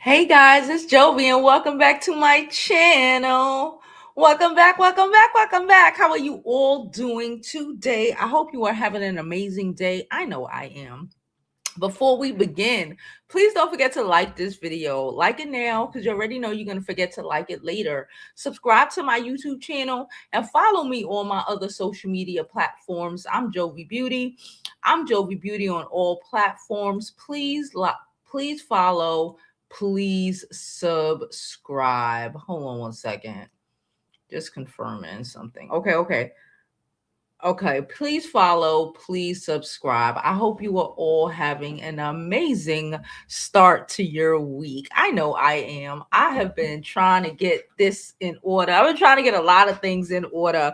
Hey guys, it's Jovi and welcome back to my channel. Welcome back, welcome back, welcome back. How are you all doing today? I hope you are having an amazing day. I know I am. Before we begin, please don't forget to like this video. Like it now because you already know you're going to forget to like it later. Subscribe to my YouTube channel and follow me on my other social media platforms. I'm Jovi Beauty. I'm Jovi Beauty on all platforms. Please follow. Please subscribe. Hold on one second. Just confirming something. Okay, please follow, please subscribe. I hope you are all having an amazing start to your week. I know I am. I have been trying to get this in order. I've been trying to get a lot of things in order.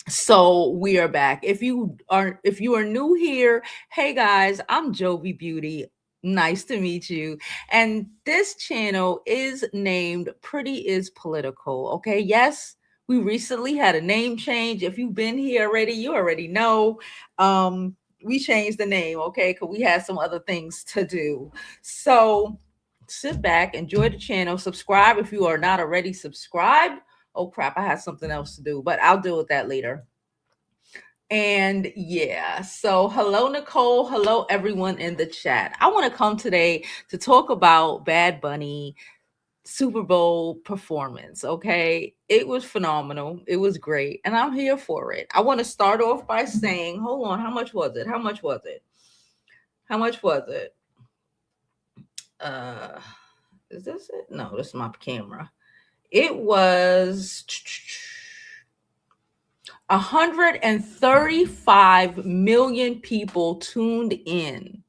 So we are back. If you are new here, hey guys, I'm Jovi Beauty. Nice to meet you. And this channel is named Pretty is Political. Okay. Yes, we recently had a name change. If you've been here already, you already know. We changed the name, okay, because we had some other things to do. So sit back, enjoy the channel, subscribe if you are not already subscribed. Oh crap, I had something else to do, but I'll deal with that later. And yeah, so hello, Nicole. Hello, everyone in the chat. I want to come today to talk about Bad Bunny Super Bowl performance. Okay, it was phenomenal. It was great, and I'm here for it. I want to start off by saying, hold on, how much was it? How much was it? How much was it? Uh, is this it? No, this is my camera. It was 135 million people tuned in.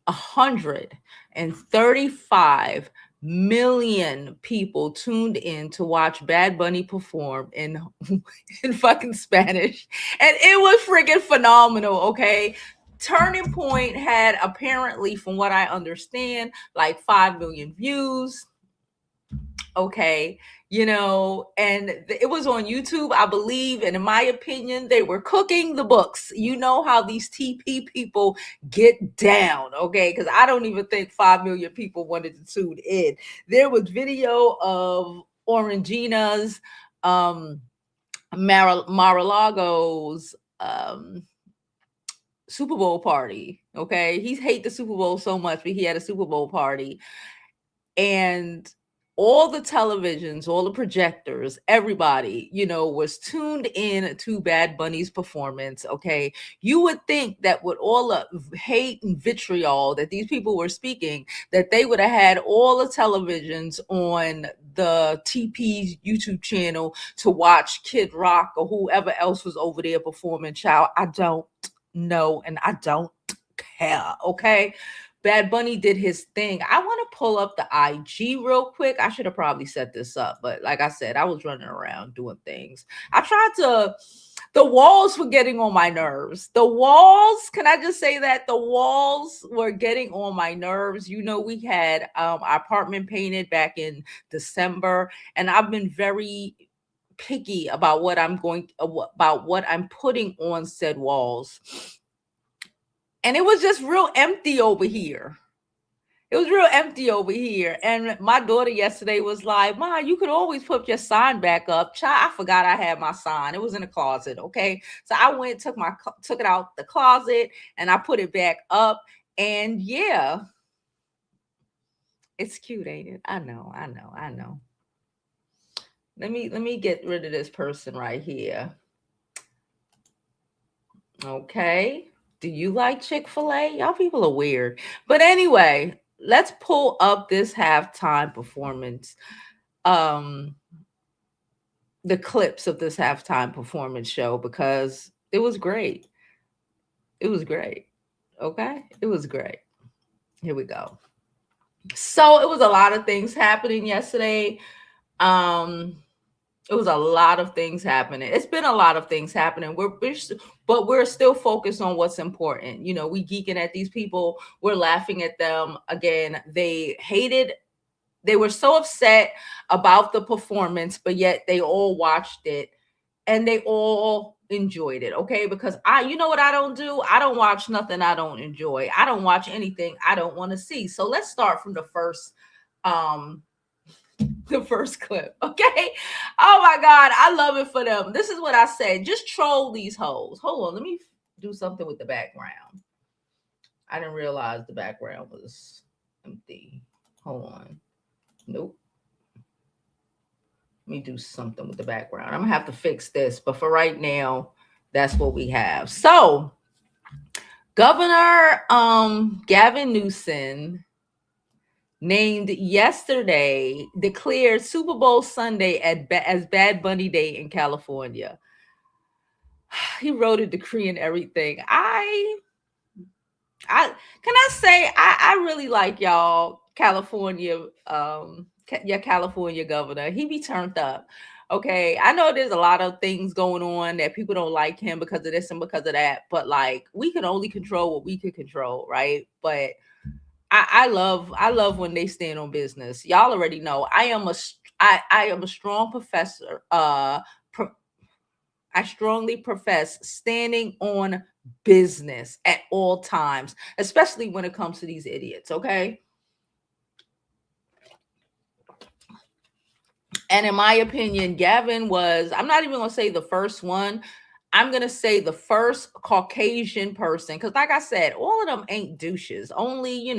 135 million people tuned in to watch Bad Bunny perform in in fucking Spanish. And it was freaking phenomenal, okay? Turning Point had apparently, from what I understand, like 5 million views. Okay, and it was on YouTube, I believe, and in my opinion, they were cooking the books. You know how these TP people get down, okay? Because I don't even think 5 million people wanted to tune in. There was video of Orangina's, Mar-a-Lago's, Super Bowl party, okay? He hate the Super Bowl so much, but he had a Super Bowl party, and all the televisions, all the projectors, everybody, was tuned in to Bad Bunny's performance. Okay. You would think that with all the hate and vitriol that these people were speaking, that they would have had all the televisions on the TP's YouTube channel to watch Kid Rock or whoever else was over there performing. Child, I don't know, and I don't care. Okay. Bad Bunny did his thing. I want to pull up the IG real quick. I should have probably set this up, but like I said, I was running around doing things. The walls were getting on my nerves. The walls, can I just say that? The walls were getting on my nerves. We had our apartment painted back in December, and I've been very picky about what I'm putting on said walls. And it was just real empty over here. It was real empty over here. And my daughter yesterday was like, Ma, you could always put your sign back up. Child, I forgot I had my sign. It was in the closet. Okay. So I went, took it out the closet, and I put it back up. And yeah, it's cute, ain't it? I know. Let me get rid of this person right here. Okay. Do you like Chick-fil-A? Y'all people are weird. But anyway, let's pull up this halftime performance. The clips of this halftime performance show, because it was great. It was great. Okay? It was great. Here we go. So it was a lot of things happening yesterday. It was a lot of things happening. It's been a lot of things happening. But we're still focused on what's important. We geeking at these people. We're laughing at them. Again, they were so upset about the performance, but yet they all watched it, and they all enjoyed it, okay? Because you know what I don't do? I don't watch nothing I don't enjoy. I don't watch anything I don't want to see. So let's start from the first clip, okay? Oh my God, I love it for them. This is what I said. Just troll these hoes. Hold on, let me do something with the background. I didn't realize the background was empty. Hold on. Nope. Let me do something with the background. I'm gonna have to fix this, but for right now, that's what we have. So, Governor Gavin Newsom named yesterday declared Super Bowl Sunday as Bad Bunny Day in California. He wrote a decree and everything. I can I say I really like y'all California your California governor. He be turned up. Okay, I know there's a lot of things going on that people don't like him because of this and because of that, but like we can only control what we can control, right? But I love when they stand on business. Y'all already know I am a strong professor. I strongly profess standing on business at all times, especially when it comes to these idiots, okay? And in my opinion, Gavin was, I'm not even going to say the first one. I'm going to say the first Caucasian person. Because like I said, all of them ain't douches. Only,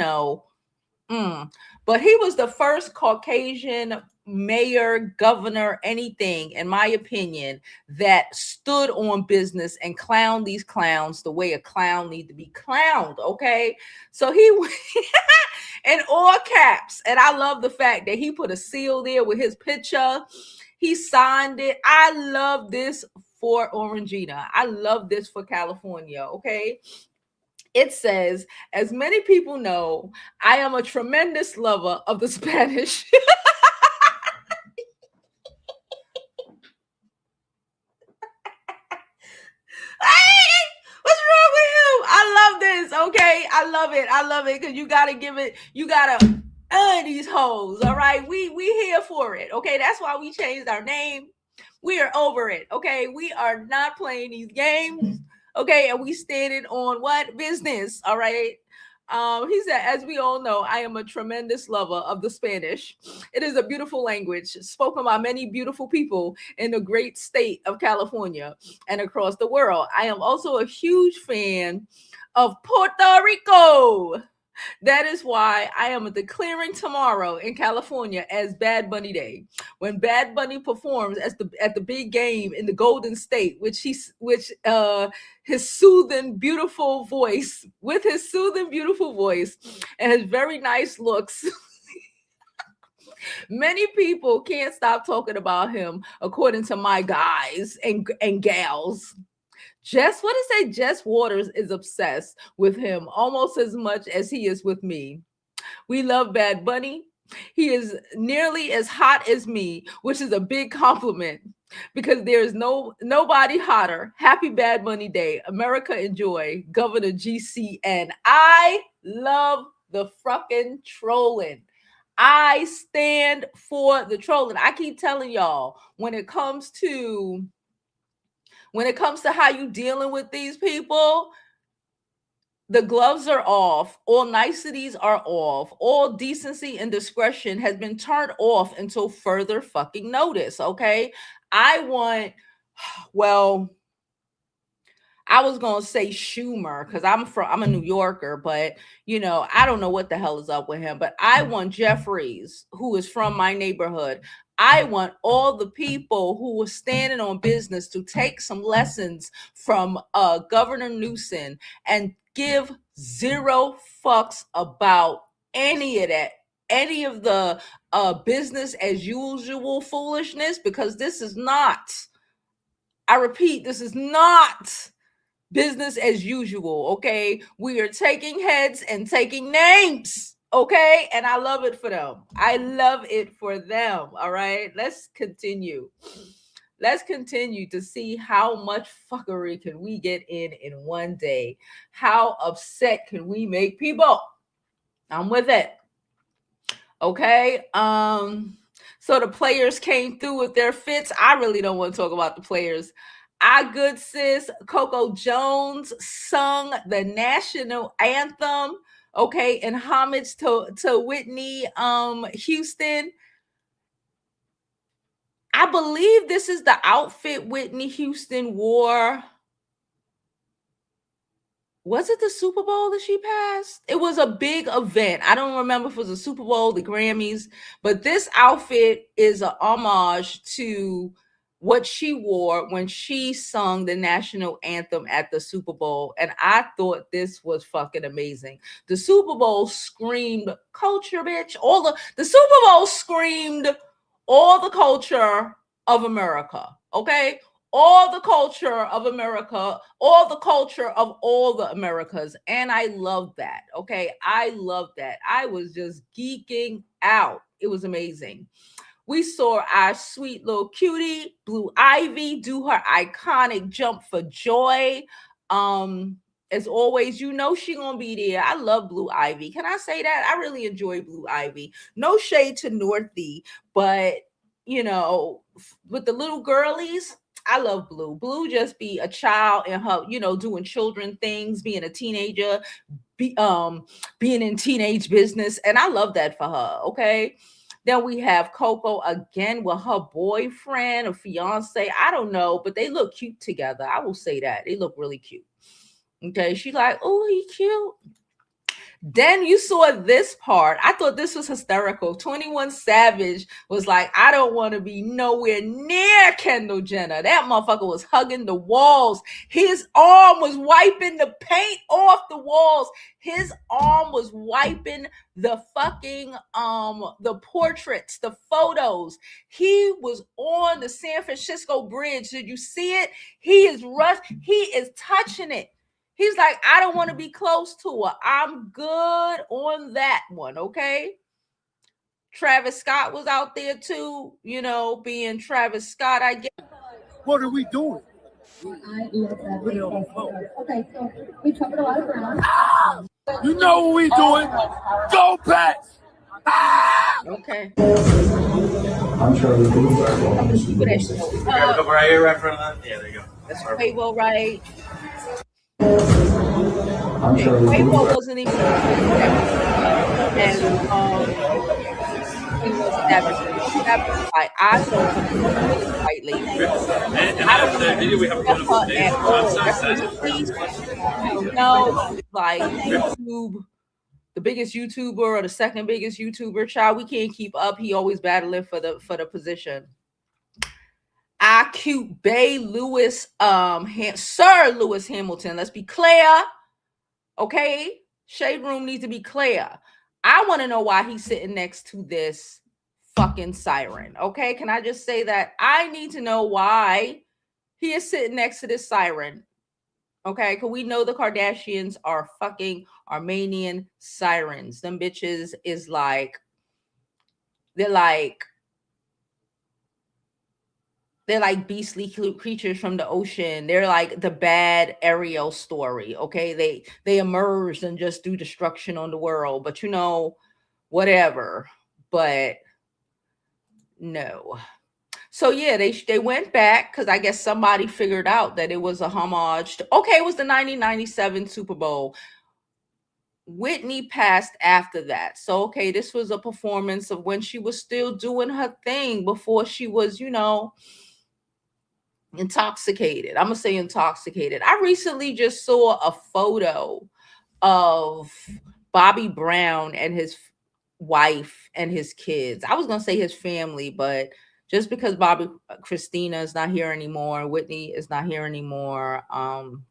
but he was the first Caucasian mayor, governor, anything, in my opinion, that stood on business and clowned these clowns the way a clown need to be clowned. Okay. So he in all caps. And I love the fact that he put a seal there with his picture. He signed it. I love this for Orangina. I love this for California. Okay. It says, as many people know, I am a tremendous lover of the Spanish. Hey, what's wrong with him? I love this. Okay, I love it because you gotta give it. You gotta these hoes. All right, we here for it. Okay, that's why we changed our name. We are over it. Okay, we are not playing these games. Okay, and we standing on what business? All right. He said, as we all know, I am a tremendous lover of the Spanish. It is a beautiful language spoken by many beautiful people in the great state of California and across the world. I am also a huge fan of Puerto Rico. That is why I am declaring tomorrow in California as Bad Bunny Day. When Bad Bunny performs at the big game in the Golden State, which his soothing, beautiful voice, and his very nice looks. Many people can't stop talking about him, according to my guys and gals. Jess Waters is obsessed with him almost as much as he is with me. We love Bad Bunny. He is nearly as hot as me, which is a big compliment because there is nobody hotter. Happy Bad Bunny Day. America enjoy. Governor GCN. I love the fucking trolling. I stand for the trolling. I keep telling y'all when it comes to how you dealing with these people, the gloves are off, all niceties are off, all decency and discretion has been turned off until further fucking notice. Okay. I was gonna say Schumer because I'm a New Yorker, but I don't know what the hell is up with him. But I want Jeffries, who is from my neighborhood. I want all the people who were standing on business to take some lessons from Governor Newsom and give zero fucks about any of that, any of the business as usual foolishness, because this is not, I repeat, this is not business as usual. Okay, we are taking heads and taking names. Okay, and I love it for them. I love it for them. All right, let's continue to see how much fuckery can we get in one day. How upset can we make people? I'm with it. Okay. So the players came through with their fits. I really don't want to talk about the players. our good sis Coco Jones sung the national anthem, okay, in homage to Whitney Houston. I believe this is the outfit Whitney Houston wore. Was it the Super Bowl that she passed? It was a big event. I don't remember if it was a Super Bowl, the Grammys, but this outfit is a homage to what she wore when she sung the national anthem at the Super Bowl. And I thought this was fucking amazing. The Super Bowl screamed culture, bitch. The Super Bowl screamed all the culture of America. Okay, all the culture of America, all the culture of all the Americas. And I love that. Okay. I love that. I was just geeking out. It was amazing. We saw our sweet little cutie, Blue Ivy, do her iconic jump for joy. As always, you know she gonna be there. I love Blue Ivy. Can I say that? I really enjoy Blue Ivy. No shade to Northie, but you know, with the little girlies, I love Blue. Blue just be a child in her, doing children things, being a teenager, being in teenage business, and I love that for her. Okay. Then we have Coco again with her boyfriend or fiance. I don't know, but they look cute together. I will say that. They look really cute. Okay. She's like, oh, he cute. Then you saw this part. I thought this was hysterical. 21 Savage was like, I don't want to be nowhere near Kendall Jenner. That motherfucker was hugging the walls. His arm was wiping the paint off the walls. His arm was wiping the fucking the portraits, the photos. He was on the San Francisco Bridge. Did you see it? He is touching it. He's like, I don't want to be close to her. I'm good on that one, okay? Travis Scott was out there too, being Travis Scott, I guess. What are we doing? I love that. Okay, so we covered a lot of ground. You know what we doing? Go Pats! Okay. I'm Charlie Booth. You gotta go right here, right in front of that. Yeah, there you go. That's Quavo, right? I'm Charlie Quavo Booth. wasn't even and he was never like I don't slightly. And after that video, we have to go to like YouTube, the biggest YouTuber or the second biggest YouTuber, child. We can't keep up. He always battling for the position. Our cute Bay Lewis, Sir Lewis Hamilton. Let's be clear. Okay. Shade Room needs to be clear. I want to know why he's sitting next to this fucking siren. Okay. Can I just say that? I need to know why he is sitting next to this siren. Okay. Because we know the Kardashians are fucking Armenian sirens. Them bitches is like, they're like beastly creatures from the ocean. They're like the bad Ariel story. Okay. They emerged and just do destruction on the world, but whatever. But no. So yeah, they went back because I guess somebody figured out that it was a homage to, okay, it was the 1997 Super Bowl. Whitney passed after that. So okay, this was a performance of when she was still doing her thing before she was, intoxicated. I'm gonna say intoxicated. I recently just saw a photo of Bobby Brown and his wife and his kids. I was gonna say his family, but just because Christina is not here anymore, Whitney is not here anymore,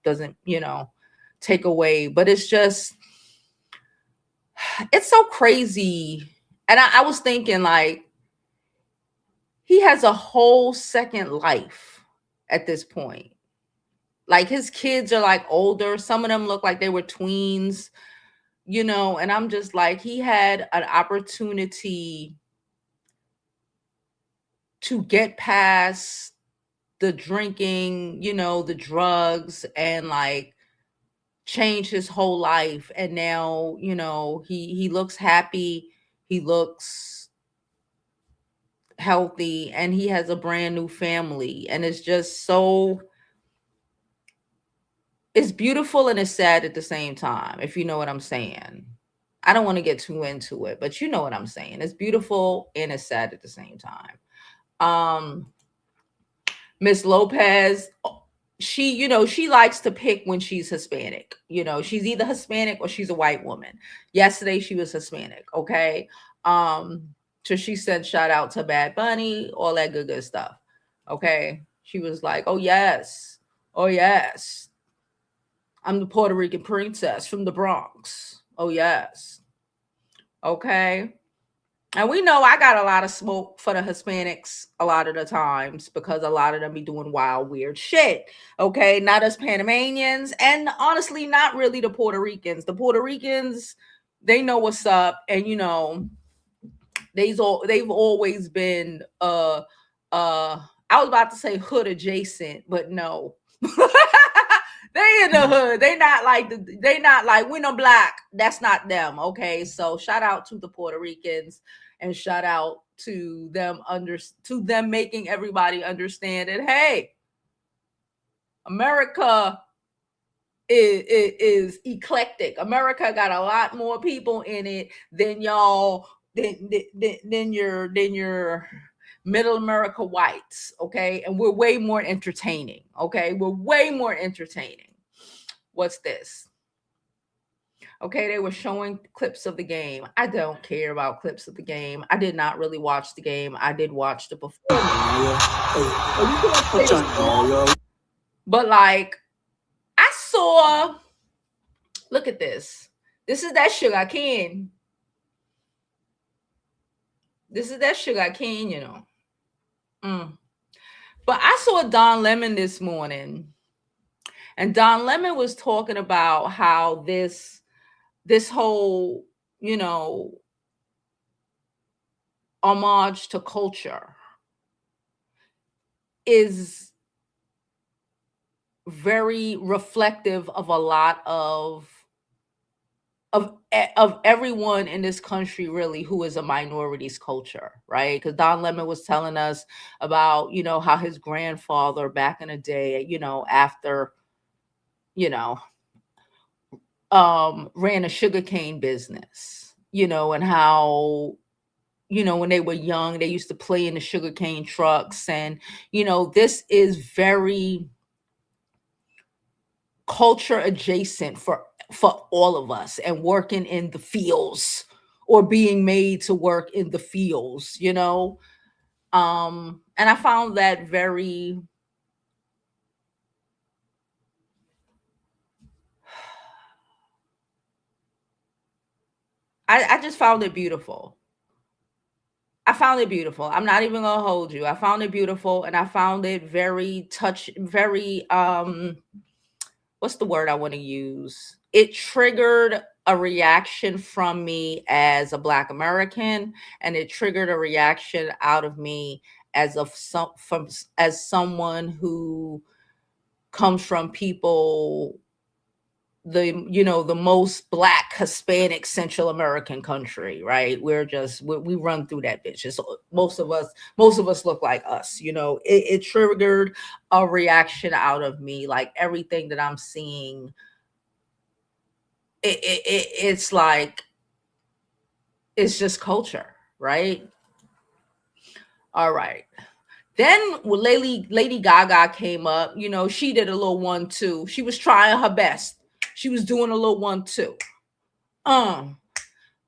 doesn't take away. But it's just, it's so crazy. And I was thinking, like, he has a whole second life at this point. Like, his kids are like older. Some of them look like they were tweens, and I'm just like, he had an opportunity to get past the drinking, the drugs, and like change his whole life. And now, he looks happy. He looks healthy, and he has a brand new family. And it's just so it's beautiful and it's sad at the same time, if you know what I'm saying. I don't want to get too into it, but you know what I'm saying. It's beautiful and it's sad at the same time. Miss Lopez, she, you know, she likes to pick when she's Hispanic. You know, she's either Hispanic or she's a white woman. Yesterday she was Hispanic, okay? So she said shout out to Bad Bunny, all that good stuff. Okay. She was like, oh yes, I'm the Puerto Rican princess from the Bronx. Oh yes. Okay. And we know I got a lot of smoke for the Hispanics a lot of the times because a lot of them be doing wild, weird shit. Okay. Not us Panamanians. And honestly, not really the Puerto Ricans. The Puerto Ricans, they know what's up. And, you know, they've always been, I was about to say hood adjacent, but no. They in the hood. They not like we no black. That's not them. Okay. So shout out to the Puerto Ricans and shout out to them making everybody understand that, hey, America is eclectic. America got a lot more people in it than y'all, than your middle America whites, okay? And we're way more entertaining, okay? We're way more entertaining. What's this? Okay, they were showing clips of the game. I don't care about clips of the game. I did not really watch the game. I did watch the performance. But like, I saw, look at this. This is that Sugar King. This is that Sugar King, you know. But I saw Don Lemon this morning, and Don Lemon was talking about how this whole, you know, homage to culture is very reflective of a lot of everyone in this country, really, who is a minorities culture, right? Because Don Lemon was telling us about, you know, how his grandfather back in the day, you know, after, you know, ran a sugarcane business, you know, and how, you know, when they were young, they used to play in the sugarcane trucks. And, you know, this is very culture adjacent for all of us, and working in the fields or being made to work in the fields, you know. And I found that very, I just found it beautiful. I found it beautiful. I'm not even gonna hold you. I found it beautiful, and I found it very what's the word I want to use? It triggered a reaction from me as a Black American, and it triggered a reaction out of me as someone who comes from people, the most Black, Hispanic, Central American country, right? We run through that bitch. It's, most of us look like us, you know. It triggered a reaction out of me. Like everything that I'm seeing, it's like, it's just culture, right? All right. Then when Lady Gaga came up, you know, she did a little 1-2. She was trying her best. She was doing a little 1-2. You know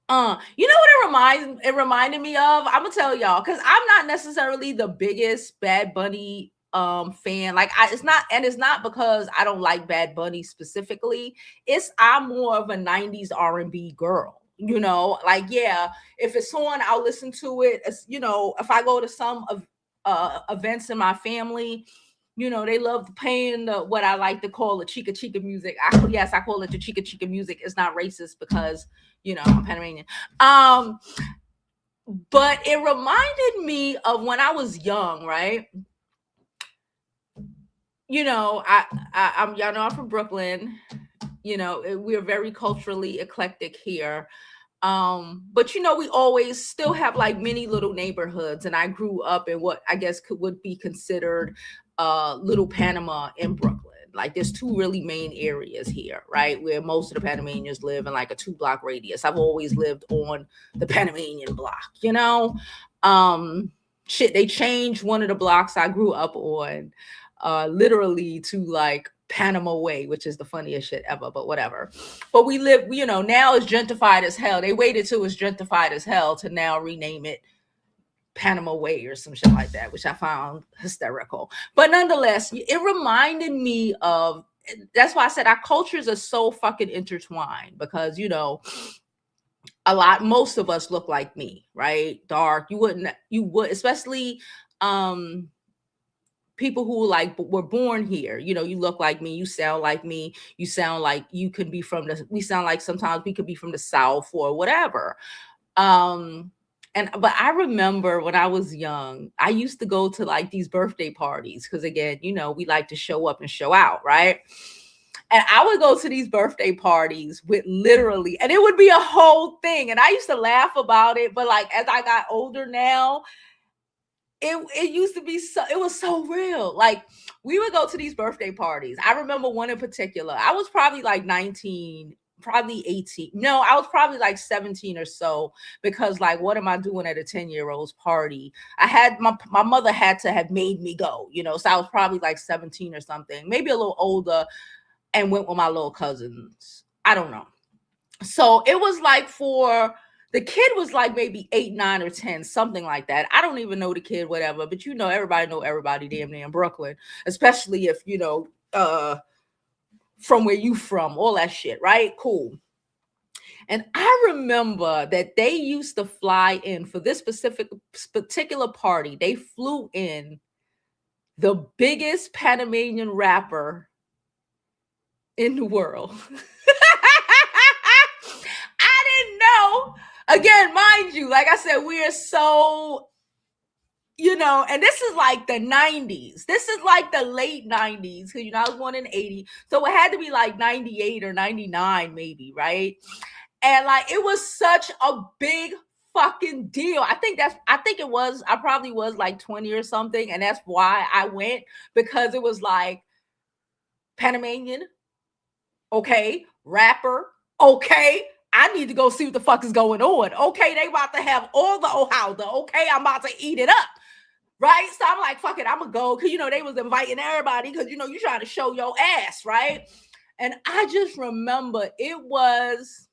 what it reminded me of? I'm gonna tell y'all, because I'm not necessarily the biggest Bad Bunny fan. Like, it's not because I don't like Bad Bunny specifically. I'm more of a 90s R&B girl. You know, like, yeah, if it's on, I'll listen to it. You know, if I go to some of events in my family, you know, they love playing what I like to call the chica chica music. I call it the chica chica music. It's not racist because, you know, I'm Panamanian. But it reminded me of when I was young, right? You know, y'all know I'm from Brooklyn. You know, we're very culturally eclectic here. But you know, we always still have like many little neighborhoods, and I grew up in what I guess would be considered Little Panama in Brooklyn. Like there's two really main areas here, right? Where most of the Panamanians live in like a 2-block radius. I've always lived on the Panamanian block, you know? Shit, they changed one of the blocks I grew up on literally to like Panama Way, which is the funniest shit ever, but whatever. But we live, you know, now it's gentrified as hell. They waited till it's gentrified as hell to now rename it Panama Way or some shit like that, which I found hysterical. But nonetheless, it reminded me of, that's why I said our cultures are so fucking intertwined, because, you know, most of us look like me, right? Dark. You would, especially people who like were born here, you know, you look like me, you sound like me, you sound like you could be from we sound like sometimes we could be from the South or whatever. But I remember when I was young, I used to go to like these birthday parties because, again, you know, we like to show up and show out, right? And I would go to these birthday parties with literally, and it would be a whole thing. And I used to laugh about it, but like as I got older now, it used to be so, it was so real. Like we would go to these birthday parties. I remember one in particular. I was probably like 19, probably 18. No, I was probably like 17 or so, because like, what am I doing at a 10-year-old's party? I had my mother had to have made me go, you know, so I was probably like 17 or something, maybe a little older, and went with my little cousins. I don't know. So it was like the kid was like maybe 8, 9, or 10, something like that. I don't even know the kid, whatever, but you know, everybody know everybody damn near in Brooklyn, especially if, you know, from where you from, all that shit, right? Cool. And I remember that they used to fly in for this particular party. They flew in the biggest Panamanian rapper in the world. I didn't know. Again, mind you, like I said, we are so, you know, and this is like the 90s. This is like the late 90s, because, you know, I was born in 80. So it had to be like 98 or 99 maybe, right? And like, it was such a big fucking deal. I probably was like 20 or something. And that's why I went, because it was like Panamanian, okay, rapper, okay, I need to go see what the fuck is going on. Okay, they about to have all the Ohauda. Okay, I'm about to eat it up. Right? So I'm like, fuck it, I'm gonna go. Because, you know, they was inviting everybody because, you know, you trying to show your ass, right? And I just remember it was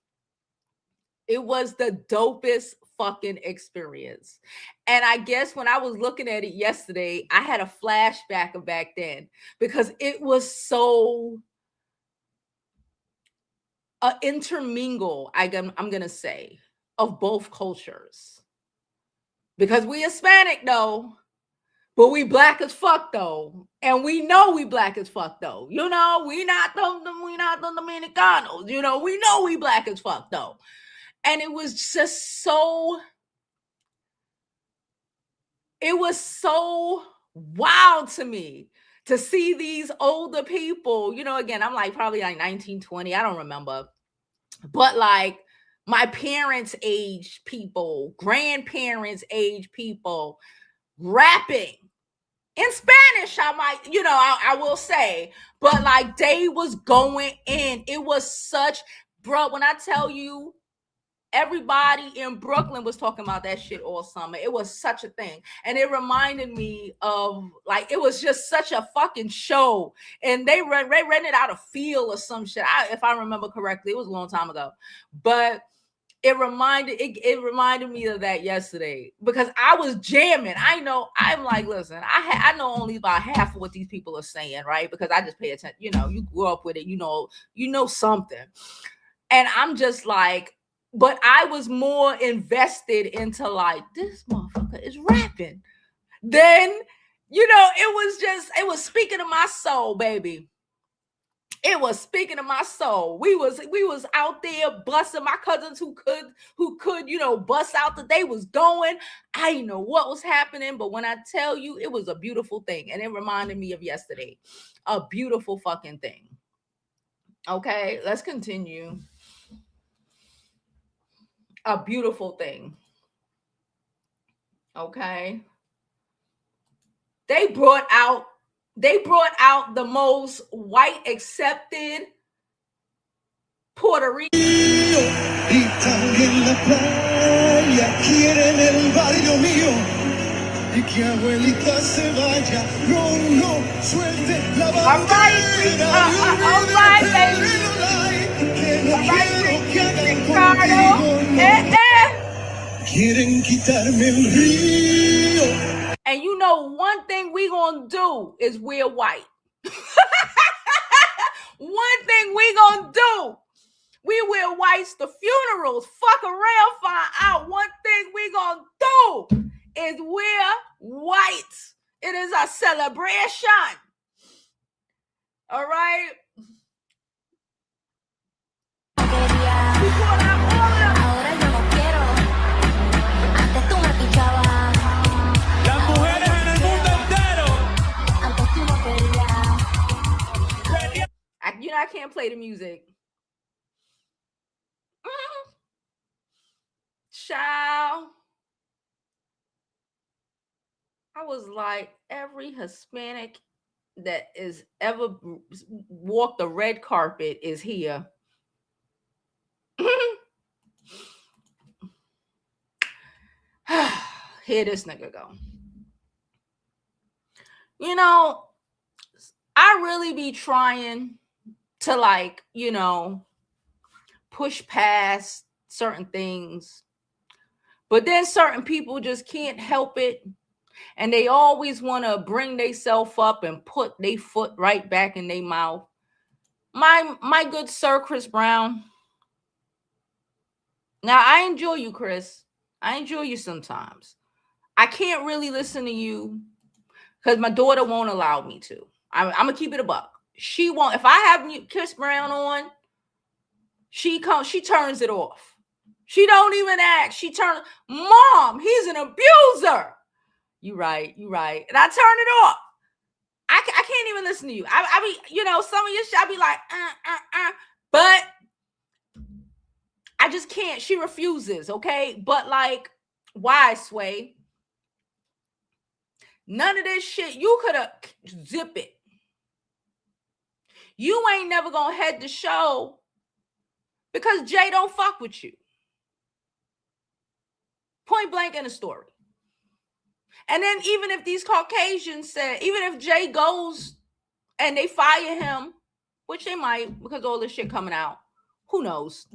the dopest fucking experience. And I guess when I was looking at it yesterday, I had a flashback of back then, because it was so intermingle, I'm gonna say, of both cultures, because we Hispanic though, but we black as fuck though, and we know we black as fuck though. You know, we not the Dominicanos. You know, we know we black as fuck though, and it was just so. It was so wild to me to see these older people, you know, again, I'm like probably like 19, 20, I don't remember. But like my parents' age people, grandparents' age people rapping in Spanish, I will say, but like they was going in. It was such, bro, when I tell you, everybody in Brooklyn was talking about that shit all summer. It was such a thing. And it reminded me of, like, it was just such a fucking show. And they rented out a field or some shit. If I remember correctly, it was a long time ago. But it reminded me of that yesterday, because I was jamming. I'm like, listen, I know only about half of what these people are saying, right? Because I just pay attention. You know, you grew up with it, you know something. And I'm just like, but I was more invested into like, this motherfucker is rapping. Then, you know, it was speaking to my soul, baby. It was speaking to my soul. We was out there busting. My cousins who could, you know, bust out that they was going. I didn't know what was happening, but when I tell you, it was a beautiful thing. And it reminded me of yesterday. A beautiful fucking thing. Okay, let's continue. A beautiful thing. Okay. They brought out They brought out the most white accepted Puerto Rican. Y también la playa quieren el barrio mío. Y que abuelita se vaya, no suelte la bandera. All right, baby. Que no quiero que hagan Ricardo. contigo. Quieren quitarme el río. And you know one thing we gonna do is wear white. One thing we gonna do. We wear whites to funerals. Fuck around, find out. One thing we gonna do is wear white. It is a celebration. All right. Ahora yo no quiero. Antes tú me pichabas. Las mujeres en el mundo entero. Antes tú no querías. You know I can't play the music. Child. I was like, every Hispanic that is ever walked the red carpet is here. Here this nigga go. You know, I really be trying to, like, you know, push past certain things, but then certain people just can't help it, and they always want to bring themselves up and put their foot right back in their mouth. My good sir, Chris Brown. Now, I enjoy you, Chris. I enjoy you sometimes. I can't really listen to you because my daughter won't allow me to. I'm gonna keep it a buck. She won't. If I have Chris Brown on, she turns it off. She don't even ask. She turns, Mom, he's an abuser. You right. And I turn it off. I can't even listen to you. I be, you know, some of your shit, I be like, but I just can't. She refuses, okay? But like, why, Sway? None of this shit. You could have zip it. You ain't never gonna head the show because Jay don't fuck with you. Point blank in the story. And then even if these Caucasians said, even if Jay goes and they fire him, which they might because all this shit coming out, who knows?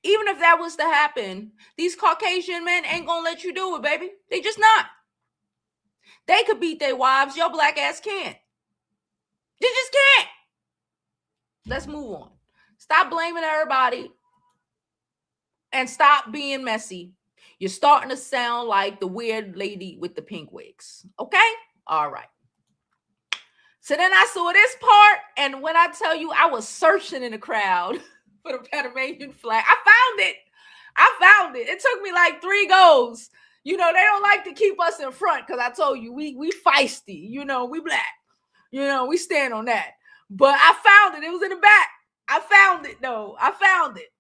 Even if that was to happen, these Caucasian men ain't gonna let you do it, baby. They just not. They could beat their wives. Your black ass can't. You just can't. Let's move on. Stop blaming everybody and stop being messy. You're starting to sound like the weird lady with the pink wigs. Okay? All right. So then I saw this part, and when I tell you I was searching in the crowd for the Panamanian flag, I found it. It took me like 3 goes. You know, they don't like to keep us in front because I told you we feisty. You know, we black. You know, we stand on that. But I found it. It was in the back. I found it, though. I found it.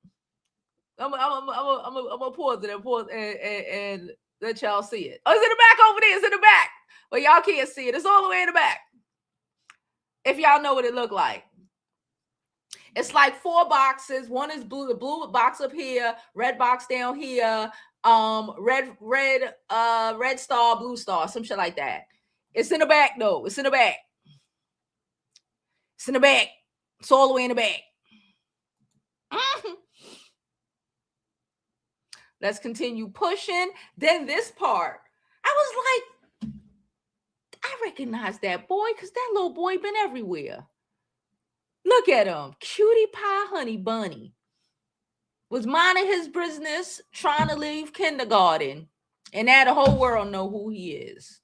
I'm gonna pause it and let y'all see it. Oh, it's in the back over there. It's in the back. But y'all can't see it. It's all the way in the back. If y'all know what it looked like. It's like 4 boxes. One is blue, the blue box up here, red box down here, red star, blue star, some shit like that. It's in the back, though. It's in the back. It's in the back. It's all the way in the back. Let's continue pushing. Then this part, I was like, I recognize that boy because that little boy been everywhere. Look at him. Cutie pie honey bunny. Was minding his business, trying to leave kindergarten. And now the whole world know who he is.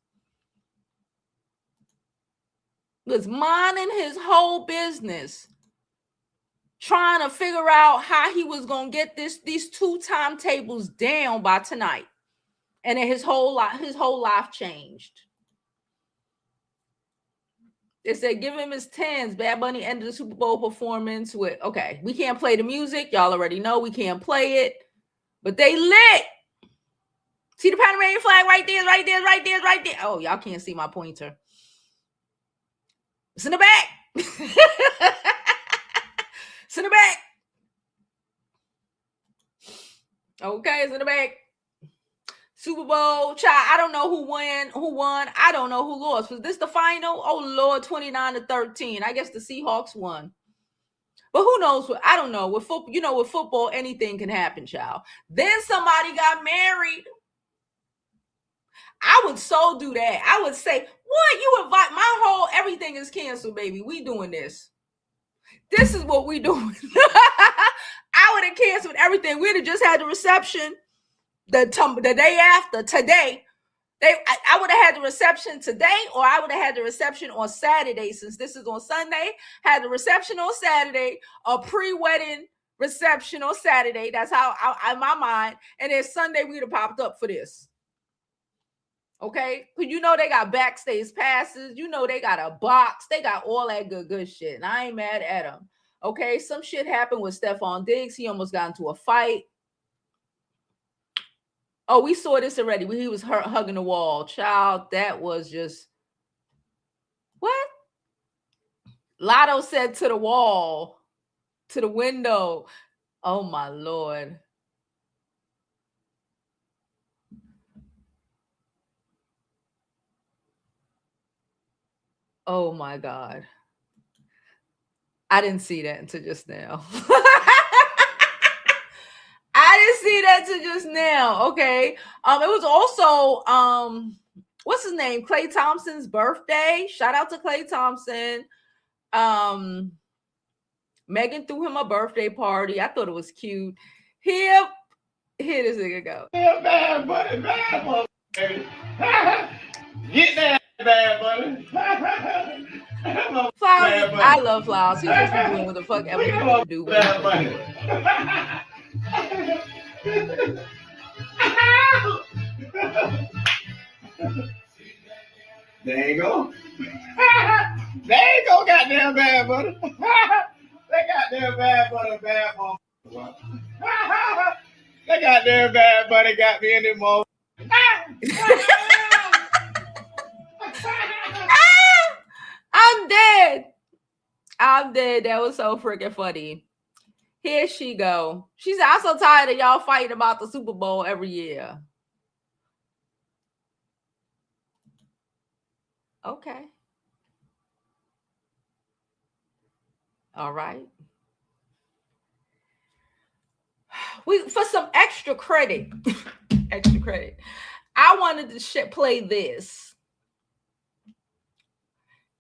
Was minding his whole business, trying to figure out how he was going to get these 2 timetables down by tonight. And then his whole life changed. They said, give him his 10s. Bad Bunny ended the Super Bowl performance with, okay, we can't play the music. Y'all already know we can't play it. But they lit. See the Panamanian flag right there, right there, right there, right there. Oh, y'all can't see my pointer. It's in the back. It's in the back. Okay, it's in the back. Super Bowl, child. I don't know who won. I don't know who lost. Was this the final? Oh Lord, 29-13. I guess the Seahawks won. But who knows? I don't know. With football, with football, anything can happen, child. Then somebody got married. I would so do that. I would say, what? You invite my whole everything is canceled, baby. We doing this. This is what we doing. I would have canceled everything. We'd have just had the reception the day after today. I would have had the reception today, or I would have had the reception on Saturday, since this is on Sunday. Had the reception on Saturday, a pre-wedding reception on Saturday. That's how in my mind. And then Sunday we'd have popped up for this. Okay, because they got backstage passes, they got a box, they got all that good shit, and I ain't mad at them. Okay, some shit happened with Stephon Diggs. He almost got into a fight. Oh, we saw this already when he was hugging the wall. Child, that was just what? Lotto said to the wall, to the window. Oh my Lord. Oh my God. I didn't see that until just now. I didn't see that until just now. Okay. It was also what's his name? Klay Thompson's birthday. Shout out to Klay Thompson. Megan threw him a birthday party. I thought it was cute. Here this nigga go. Yeah, bad buddy, bad buddy. Get that bad buddy. Flowers, I love Flowers. He's just doing what the fuck ever he wants to do. Bad buddy. There you go. There you go, goddamn bad buddy. They goddamn bad buddy, bad boy. That goddamn bad buddy got me in the moment. I'm dead. That was so freaking funny. Here she go. She's also tired of y'all fighting about the Super Bowl every year. Okay. All right. For some extra credit, I wanted to play this.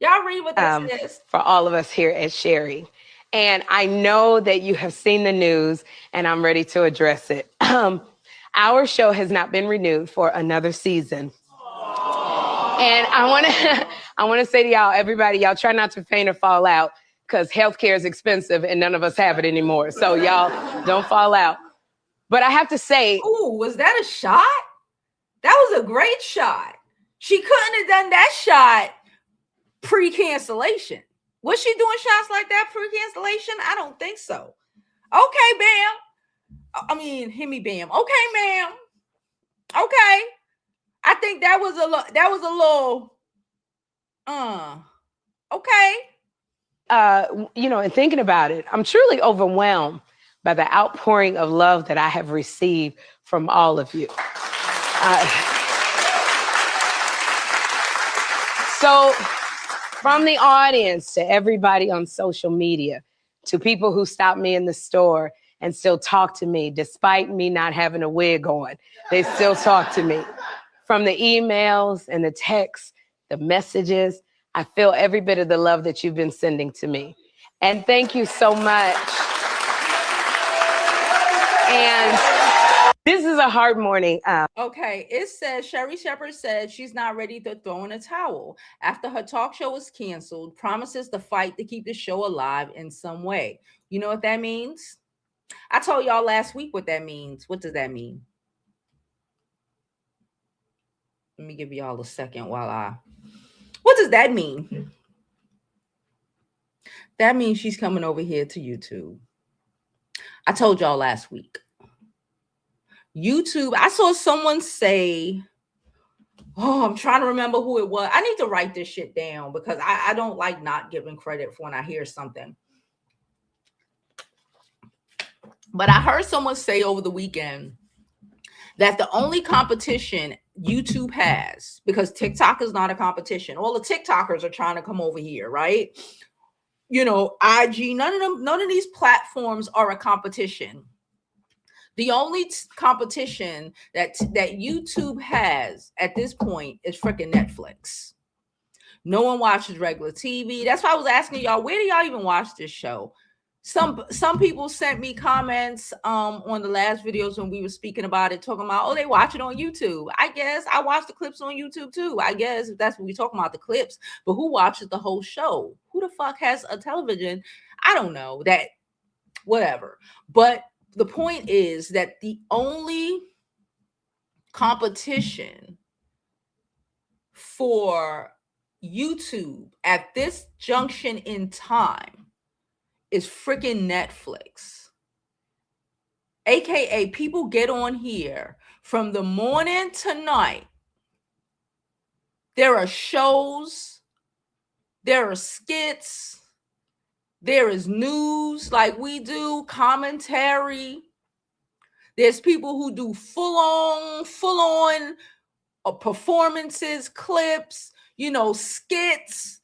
Y'all read what this is? For all of us here at Sherry. And I know that you have seen the news, and I'm ready to address it. Our show has not been renewed for another season. And I want to say to y'all, everybody, y'all try not to faint or fall out, because healthcare is expensive and none of us have it anymore. So y'all don't fall out. But I have to say, ooh, was that a shot? That was a great shot. She couldn't have done that shot pre-cancellation. Was she doing shots like that pre-cancellation? I don't think so. Okay, Bam. I mean, hit me, Bam. Okay, ma'am. Okay. I think that was a little okay. And thinking about it, I'm truly overwhelmed by the outpouring of love that I have received from all of you. So from the audience to everybody on social media, to people who stop me in the store and still talk to me despite me not having a wig on, they still talk to me. From the emails and the texts, the messages, I feel every bit of the love that you've been sending to me. And thank you so much. And this is a hard morning. Okay, it says Sherri Shepherd said she's not ready to throw in a towel after her talk show was canceled, promises to fight to keep the show alive in some way. You know what that means? I told y'all last week what that means. What does that mean? Let me give y'all a second what does that mean? That means she's coming over here to YouTube. I told y'all last week. YouTube, I saw someone say, Oh, I'm trying to remember who it was. I need to write this shit down because I don't like not giving credit for when I hear something. But I heard someone say over the weekend that the only competition YouTube has, because TikTok is not a competition. All the TikTokers are trying to come over here, right? You know, IG, none of these platforms are a competition. The only competition that YouTube has at this point is freaking Netflix. No one watches regular TV. That's why I was asking y'all, where do y'all even watch this show? Some people sent me comments on the last videos when we were speaking about it, talking about, oh, they watch it on YouTube. I guess I watch the clips on YouTube too. I guess if that's what we're talking about, the clips. But who watches the whole show? Who the fuck has a television? I don't know. That whatever. But the point is that the only competition for YouTube at this junction in time is freaking Netflix. AKA people get on here from the morning to night. There are shows, there are skits, there is news like we do, commentary. There's people who do full on performances, clips, you know, skits,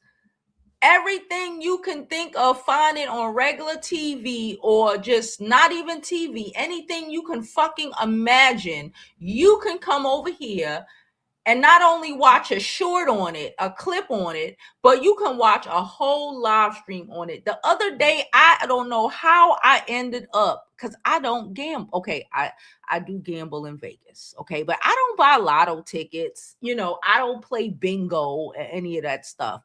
everything you can think of finding on regular TV or just not even TV, anything you can fucking imagine, you can come over here and not only watch a short on it, a clip on it, but you can watch a whole live stream on it. The other day, I don't know how I ended up, because I don't gamble. Okay, I do gamble in Vegas, okay? But I don't buy lotto tickets. You know, I don't play bingo and any of that stuff.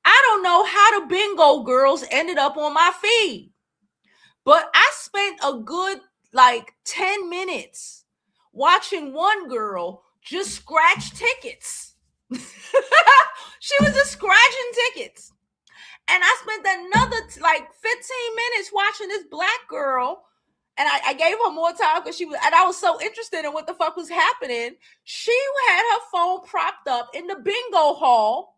I don't know how the bingo girls ended up on my feed. But I spent a good, 10 minutes watching one girl just scratch tickets. She was just scratching tickets. And I spent another 15 minutes watching this black girl. And I gave her more time because I was so interested in what the fuck was happening. She had her phone propped up in the bingo hall.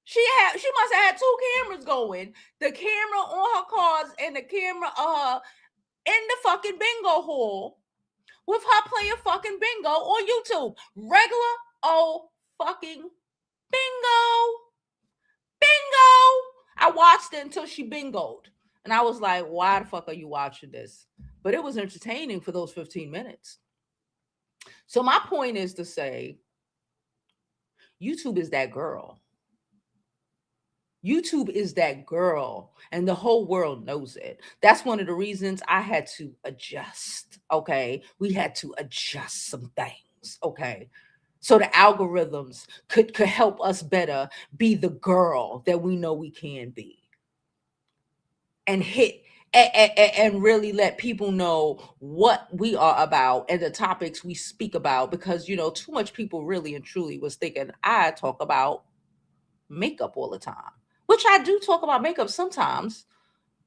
She must have had 2 cameras going. The camera on her cards and the camera in the fucking bingo hall. With her playing fucking bingo on YouTube. Regular old fucking bingo. I watched it until she bingoed. And I was like, why the fuck are you watching this? But it was entertaining for those 15 minutes. So my point is to say, YouTube is that girl. YouTube is that girl, and the whole world knows it. That's one of the reasons I had to adjust, okay? We had to adjust some things, okay? So the algorithms could help us better be the girl that we know we can be. And hit and really let people know what we are about and the topics we speak about, because, you know, too much people really and truly was thinking I talk about makeup all the time. Which I do talk about makeup sometimes,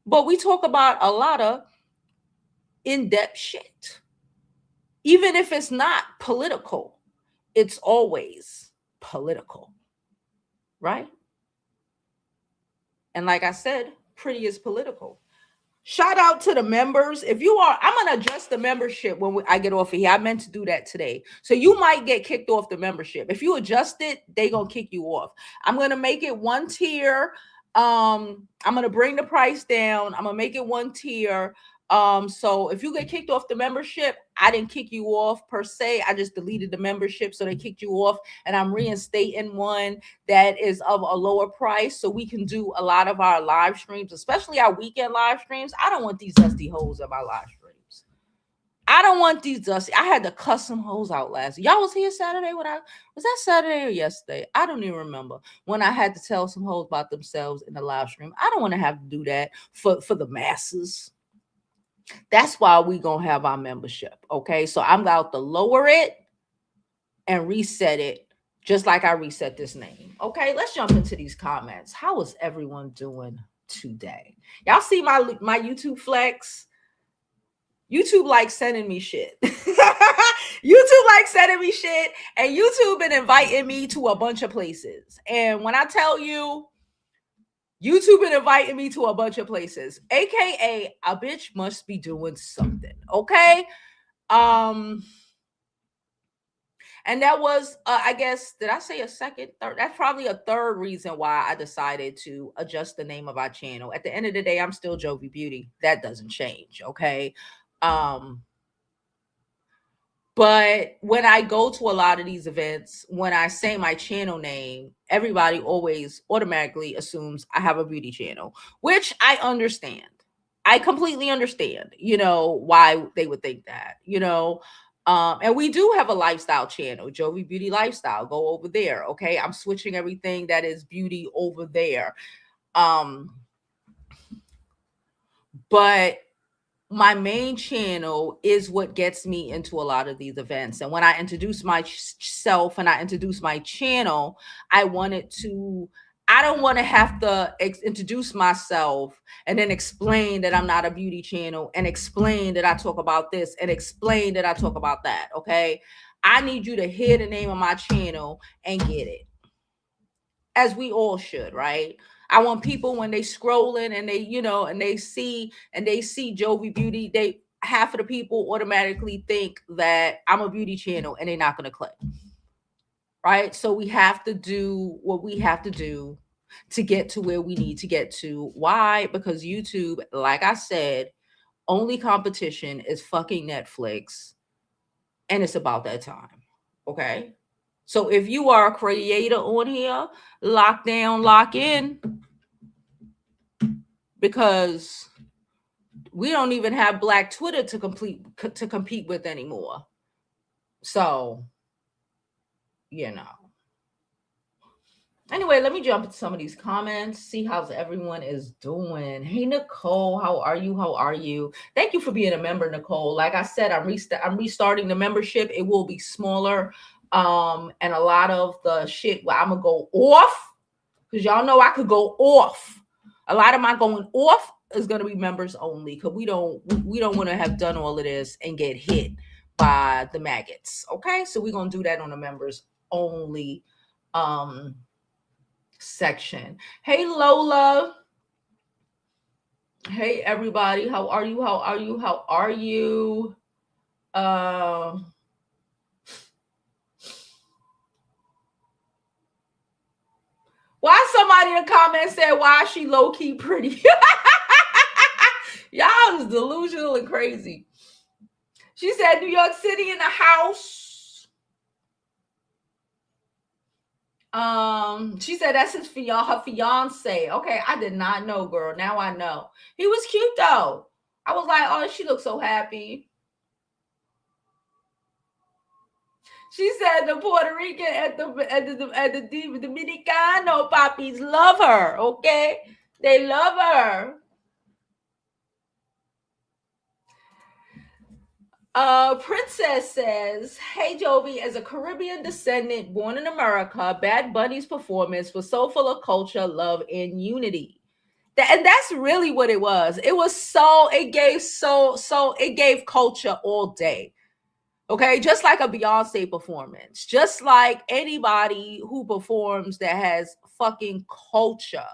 but we talk about a lot of in-depth shit. Even if it's not political, it's always political, right? And like I said, pretty is political. Shout out to the members. If you are, I'm going to adjust the membership when I get off of here. I meant to do that today. So you might get kicked off the membership. If you adjust it, they're going to kick you off. I'm going to make it 1 tier. I'm going to bring the price down. I'm going to make it 1 tier. So if you get kicked off the membership, I didn't kick you off per se. I just deleted the membership, so they kicked you off, and I'm reinstating one that is of a lower price so we can do a lot of our live streams, especially our weekend live streams. I don't want these dusty hoes at my live streams. I don't want these dusty. I had to cuss some hoes out last. Y'all was here Saturday when was that Saturday or yesterday? I don't even remember when I had to tell some hoes about themselves in the live stream. I don't want to have to do that for the masses. That's why we gonna have our membership, okay? So I'm about to lower it and reset it, just like I reset this name, okay? Let's jump into these comments. How is everyone doing today? Y'all see my YouTube flex? YouTube like sending me shit. YouTube like sending me shit, and YouTube been inviting me to a bunch of places. And when I tell you, YouTube been inviting me to a bunch of places, aka a bitch must be doing something, okay? And that was, I guess, did I say a second, third? That's probably a third reason why I decided to adjust the name of our channel. At the end of the day, I'm still Jovi Beauty. That doesn't change, okay? But when I go to a lot of these events, when I say my channel name, everybody always automatically assumes I have a beauty channel, which I understand. I completely understand, why they would think that, and we do have a lifestyle channel, Jovi Beauty Lifestyle. Go over there, okay? I'm switching everything that is beauty over there. But my main channel is what gets me into a lot of these events. And when I introduce myself and I introduce my channel, I don't want to have to introduce myself and then explain that I'm not a beauty channel and explain that I talk about this and explain that I talk about that. Okay. I need you to hear the name of my channel and get it, as we all should, right? I want people, when they scrolling and they, and they see Jovi Beauty, half of the people automatically think that I'm a beauty channel and they're not going to click. Right? So we have to do what we have to do to get to where we need to get to. Why? Because YouTube, like I said, only competition is fucking Netflix. And it's about that time. Okay? So if you are a creator on here, lock down, lock in, because we don't even have Black Twitter to compete with anymore. So, Anyway, let me jump into some of these comments, see how everyone is doing. Hey, Nicole, how are you? How are you? Thank you for being a member, Nicole. Like I said, I'm restarting the membership. It will be smaller. And a lot of the shit where I'm gonna go off, because y'all know I could go off. A lot of my going off is gonna be members only, because we don't want to have done all of this and get hit by the maggots. Okay, so we're gonna do that on the members only section. Hey, Lola. Hey, everybody. How are you? How are you? How are you? Why somebody in the comments said, why is she low-key pretty? Y'all is delusional and crazy. She said, New York City in the house. She said that's her fiance. Okay, I did not know, girl. Now I know. He was cute though. I was like, oh, she looks so happy. She said the Puerto Rican at the Dominicano poppies love her. Okay, they love her. Princess says, hey, Jovi, as a Caribbean descendant born in America, Bad Bunny's performance was so full of culture, love, and unity. And that's really what it was. It was it gave culture all day. Okay, just like a Beyonce performance, just like anybody who performs that has fucking culture.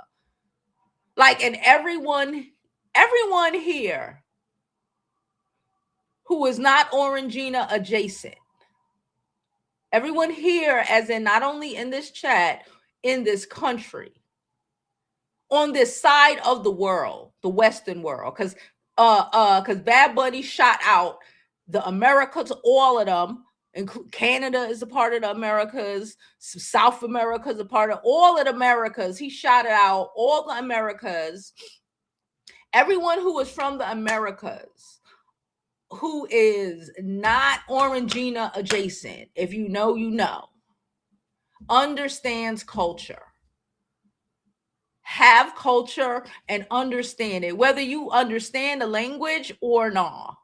Like, and everyone here who is not Orangina adjacent, everyone here, as in not only in this chat, in this country, on this side of the world, the Western world, because Bad Bunny shot out the Americas, all of them, and Canada is a part of the Americas, South America is a part of all of the Americas. He shot it out, all the Americas. Everyone who is from the Americas, who is not Orangina adjacent, if you know, you know, understands culture. Have culture and understand it, whether you understand the language or not.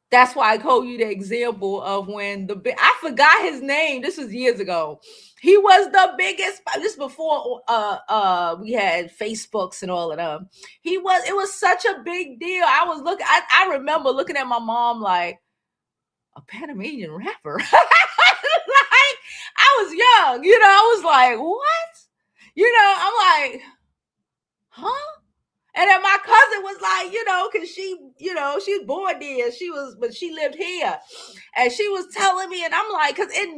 That's why I told you the example of when I forgot his name. This was years ago. He was the biggest. This before we had Facebooks and all of them. It was such a big deal. I remember looking at my mom like, a Panamanian rapper. Like, I was young, you know, I was like, what? You know, I'm like, huh? And then my cousin was like, you know, because she, you know, she was born there. But she lived here. And she was telling me, and I'm like, because it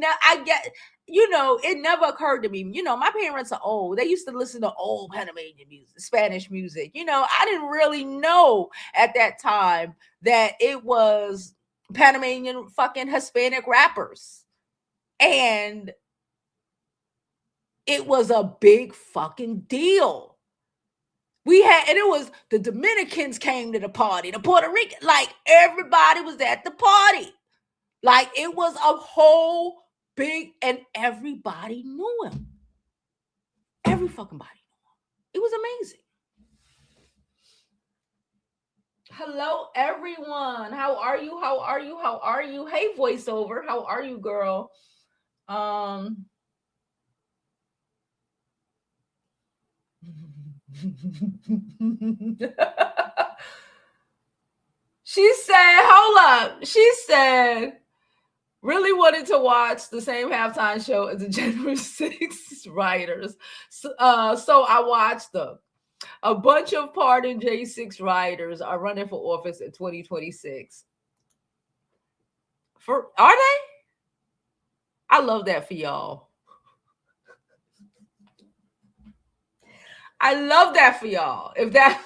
never occurred to me. You know, my parents are old. They used to listen to old Panamanian music, Spanish music. You know, I didn't really know at that time that it was Panamanian fucking Hispanic rappers. And it was a big fucking deal. And it was the Dominicans came to the party, the Puerto Rican, like everybody was at the party. Like it was a whole big, and everybody knew him. Every fucking body knew him. It was amazing. Hello, everyone. How are you? How are you? How are you? Hey, voiceover. How are you, girl? She said, hold up. She said, really wanted to watch the same halftime show as the January 6th rioters. So I watched them. A bunch of pardoned J6 rioters are running for office in 2026. Are they? I love that for y'all. I love that for y'all. If that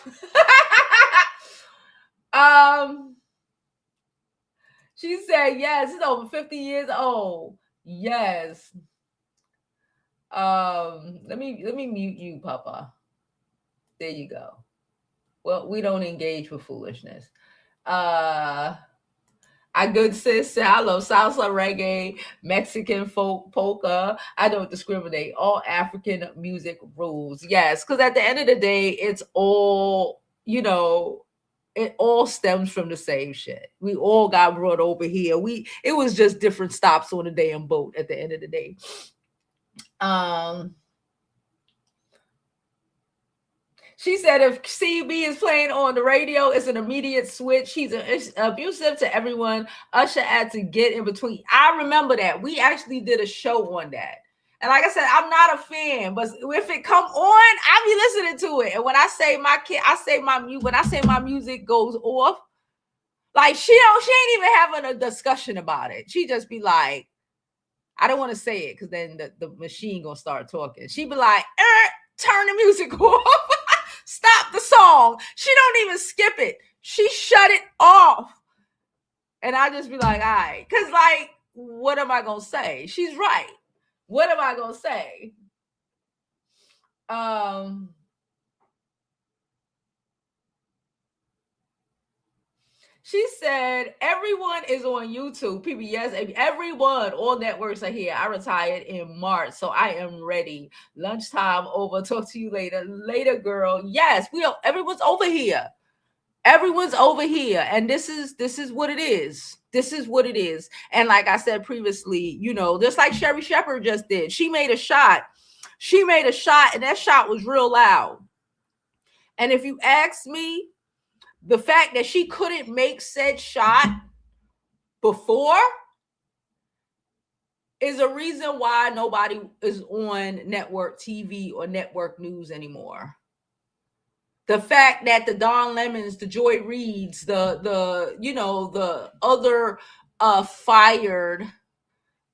she said yes, it's over 50 years old. Yes. Let me mute you, Papa. There you go. Well, we don't engage with foolishness. I good sis, I love salsa, reggae, Mexican folk, polka. I don't discriminate. All African music rules. Yes, because at the end of the day, it's all, you know, it all stems from the same shit. We all got brought over here. It was just different stops on the damn boat at the end of the day. She said if CB is playing on the radio, it's an immediate switch. He's abusive to everyone. Usher had to get in between. I remember that. We actually did a show on that. And like I said, I'm not a fan, but if it come on, I be listening to it. And when I say when I say my music goes off, like she ain't even having a discussion about it. She just be like, I don't want to say it because then the machine gonna start talking. She be like, turn the music off. Stop the song. She don't even skip it. She shut it off. And I just be like, all right. Because, like, what am I going to say? She's right. What am I going to say? She said, everyone is on YouTube. PBS, everyone, all networks are here. I retired in March, so I am ready. Lunchtime over. Talk to you later. Later, girl. Yes, everyone's over here. Everyone's over here. And this is what it is. This is what it is. And like I said previously, you know, just like Sherry Shepherd just did. She made a shot. And that shot was real loud. And if you ask me, the fact that she couldn't make said shot before is a reason why nobody is on network TV or network news anymore. The fact that the Don Lemons, the Joy Reids, the other fired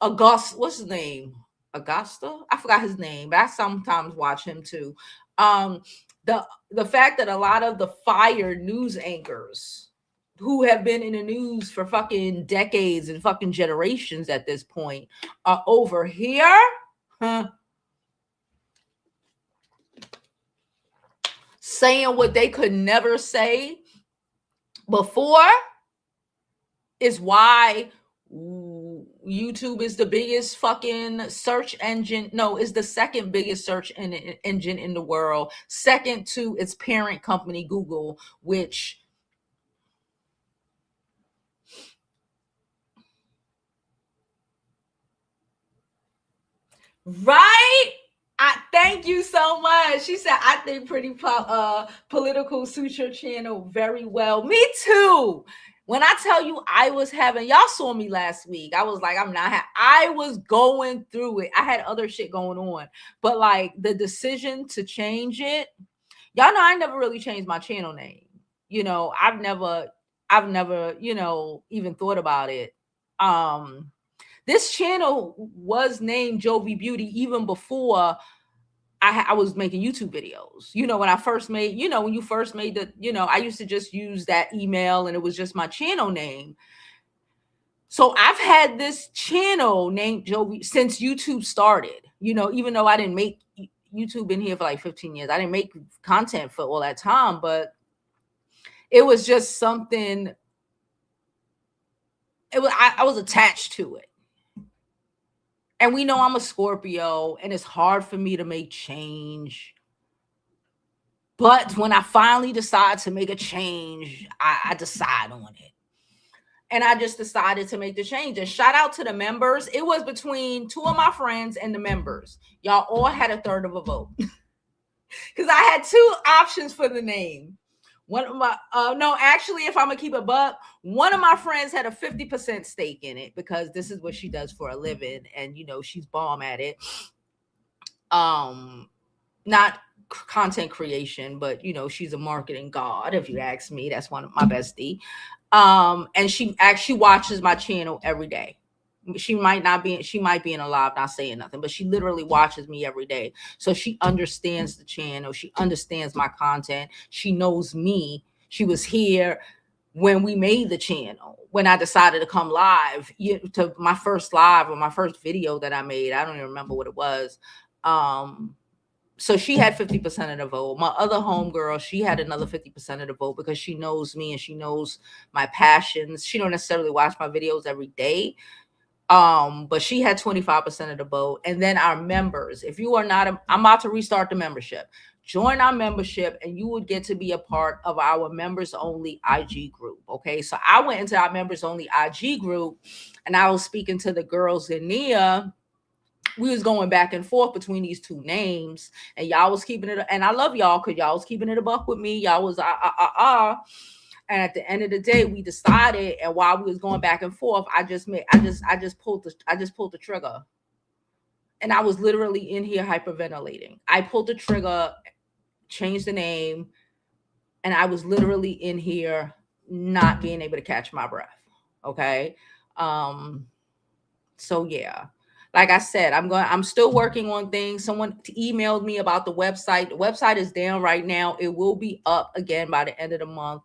Augusta, what's his name? Augusta? I forgot his name, but I sometimes watch him too. The fact that a lot of the fired news anchors who have been in the news for fucking decades and fucking generations at this point are over here, saying what they could never say before is why YouTube is the biggest fucking search engine. No, it's the second biggest search engine in the world, second to its parent company, Google, which right? I thank you so much. She said, I think Pretty Political suits your channel very well. Me too. When I tell you I was having, y'all saw me last week. I was like, I was going through it. I had other shit going on. But like the decision to change it, y'all know I never really changed my channel name. You know, I've never, you know, even thought about it. This channel was named Jovi Beauty even before I was making YouTube videos. You know, when I first made, you know, when you first made the, you know, I used to just use that email and it was just my channel name. So I've had this channel named Jovi since YouTube started, you know, even though I didn't make YouTube been here for like 15 years. I didn't make content for all that time, but it was just something, it was, I was attached to it. And we know I'm a Scorpio and it's hard for me to make change. But when I finally decide to make a change, I decide on it. And I just decided to make the change. And shout out to the members. It was between 2 of my friends and the members. Y'all all had a third of a vote. Because I had 2 options for the name. One of my, no, actually, if I'm gonna keep it buck, one of my friends had a 50% stake in it because this is what she does for a living, and you know she's bomb at it. Not content creation, but you know she's a marketing god. If you ask me, that's one of my bestie. And she actually watches my channel every day. She might be in a live not saying nothing, but she literally watches me every day. So she understands the channel. She understands my content. She knows me. She was here when we made the channel, when I decided to come live to my first live or my first video that I made. I don't even remember what it was. So she had 50% of the vote. My other homegirl, she had another 50% of the vote because she knows me and she knows my passions. She don't necessarily watch my videos every day. But she had 25% of the vote. And then our members, if you are not, I'm about to restart the membership. Join our membership and you would get to be a part of our members only IG group. Okay. So I went into our members only IG group and I was speaking to the girls in Nia. We was going back and forth between these 2 names and y'all was keeping it. And I love y'all because y'all was keeping it a buck with me. Y'all was, And at the end of the day, we decided, and while we was going back and forth, I just pulled the trigger. And I was literally in here hyperventilating. I pulled the trigger, changed the name, and I was literally in here not being able to catch my breath. Okay. So yeah. Like I said, I'm still working on things. Someone emailed me about the website. The website is down right now. It will be up again by the end of the month.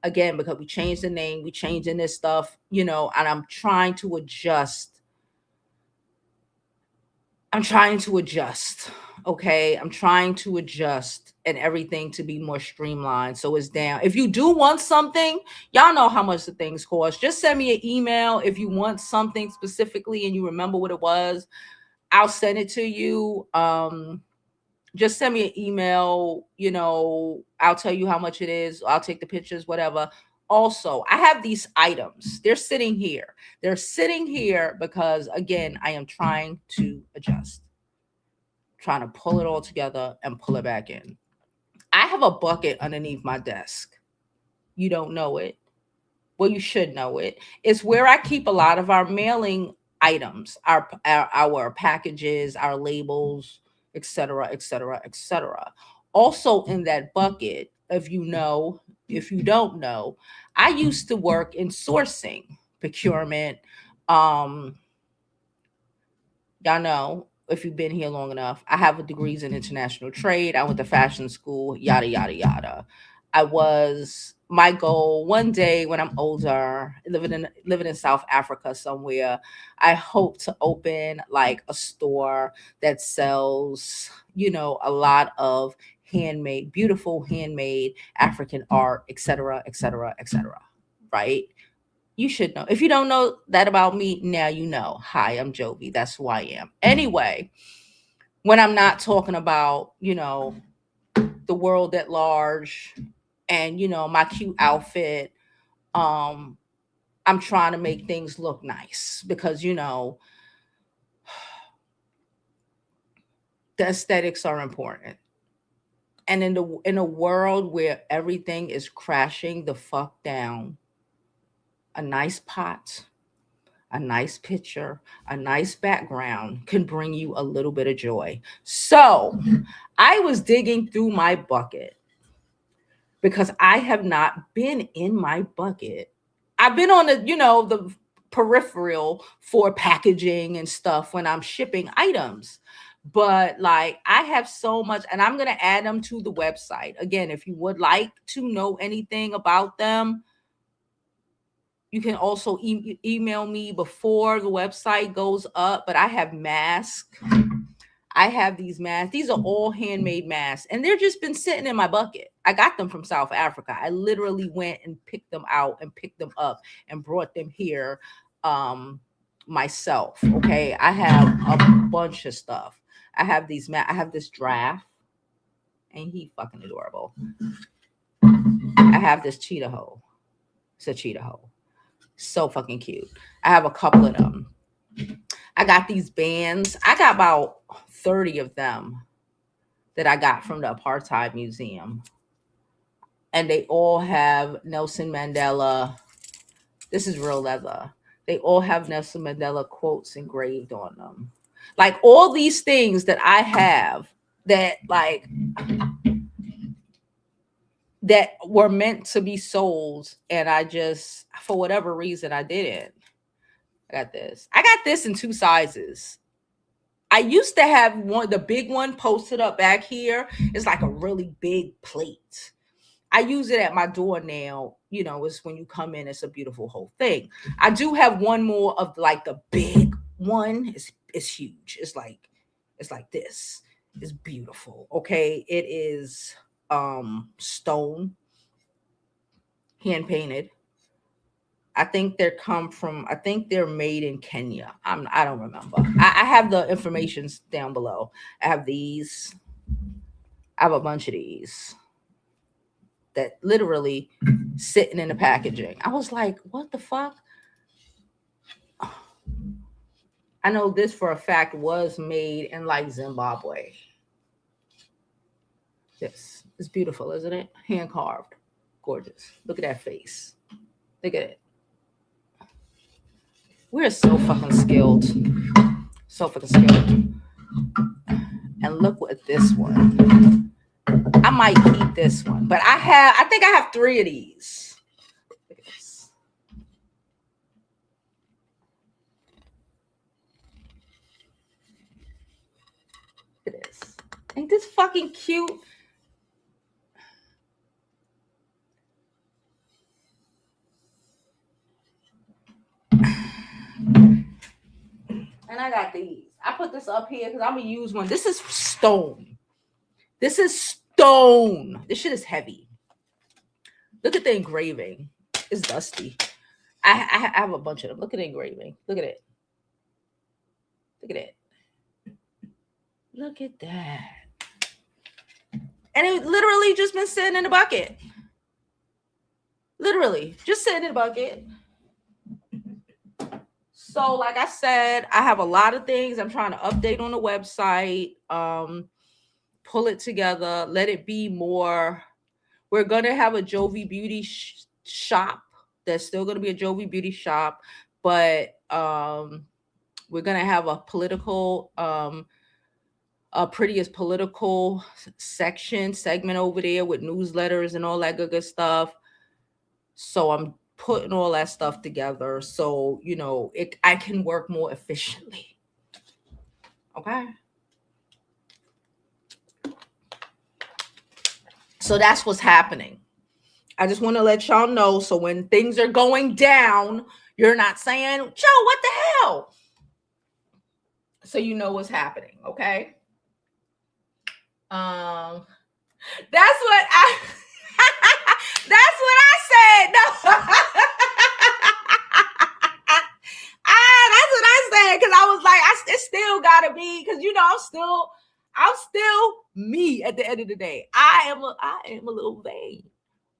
Again, because we changed the name, we changing this stuff, you know, and I'm trying to adjust. Okay. I'm trying to adjust and everything to be more streamlined. So it's down. If you do want something, y'all know how much the things cost. Just send me an email. If you want something specifically and you remember what it was, I'll send it to you. Just send me an email, you know, I'll tell you how much it is. I'll take the pictures, whatever. Also, I have these items. They're sitting here. They're sitting here because, again, I am trying to adjust, trying to pull it all together and pull it back in. I have a bucket underneath my desk. You don't know it. Well, you should know it. It's where I keep a lot of our mailing items, our packages, our labels, etc., etc., etc. Also in that bucket, if you don't know, I used to work in sourcing, procurement. Y'all know, if you've been here long enough, I have degrees in international trade. I went to fashion school, yada, yada, yada. My goal one day when I'm older, living in South Africa somewhere, I hope to open like a store that sells, you know, a lot of handmade, beautiful handmade African art, etc., etc., etc. Right? You should know. If you don't know that about me, now you know. Hi, I'm Jovi. That's who I am. Anyway, when I'm not talking about, you know, the world at large, and, you know, my cute outfit, I'm trying to make things look nice because, you know, the aesthetics are important. And in a world where everything is crashing the fuck down, a nice pot, a nice picture, a nice background can bring you a little bit of joy. So I was digging through my bucket because I have not been in my bucket. I've been on the, the peripheral for packaging and stuff when I'm shipping items. But like I have so much, and I'm going to add them to the website. Again, if you would like to know anything about them, you can also email me before the website goes up. But I have masks. I have these masks. These are all handmade masks, and they're just been sitting in my bucket. I got them from South Africa. I literally went and picked them out and picked them up and brought them here myself. Okay, I have a bunch of stuff. I have these I have this draft. Ain't he fucking adorable? I have this cheetah hoe. It's a cheetah hoe. So fucking cute. I have a couple of them. I got these bands. I got about 30 of them that I got from the Apartheid Museum. And they all have Nelson Mandela. This is real leather. They all have Nelson Mandela quotes engraved on them. Like all these things that I have that like that were meant to be sold, and I just, for whatever reason, I didn't. I got this in 2 sizes. I used to have the big one posted up back here. It's like a really big plate. I use it at my door now. It's when you come in, it's a beautiful whole thing. I do have one more of like the big one. It's huge. It's like this. It's beautiful. Okay. It is stone, hand painted. I think they're made in Kenya. I don't remember. I have the information down below. I have these. I have a bunch of these that literally sitting in the packaging. I was like, what the fuck? I know this for a fact was made in like Zimbabwe. This is beautiful, isn't it? Hand carved. Gorgeous. Look at that face. Look at it. We're so fucking skilled. So fucking skilled. And look at this one. I might keep this one, but I think I have 3 of these. Look at this. Look at this. Ain't this fucking cute? And I got these. I put this up here because I'm going to use one. This is stone. This shit is heavy. Look at the engraving. It's dusty. I have a bunch of them. Look at the engraving. Look at it. Look at it. Look at that. And it literally just been sitting in the bucket. Literally. Just sitting in the bucket. So like I said, I have a lot of things I'm trying to update on the website, pull it together, let it be more. We're going to have a Jovi Beauty shop. There's still going to be a Jovi Beauty shop, but we're going to have a political, prettiest political segment over there with newsletters and all that good stuff. So I'm putting all that stuff together so I can work more efficiently. Okay, so that's what's happening. I just want to let y'all know, so when things are going down, you're not saying, Joe, what the hell? So you know what's happening. Okay, that's what I said. No. That's what I said, because I was like, it still gotta be, because I'm still me at the end of the day. I am a little vain.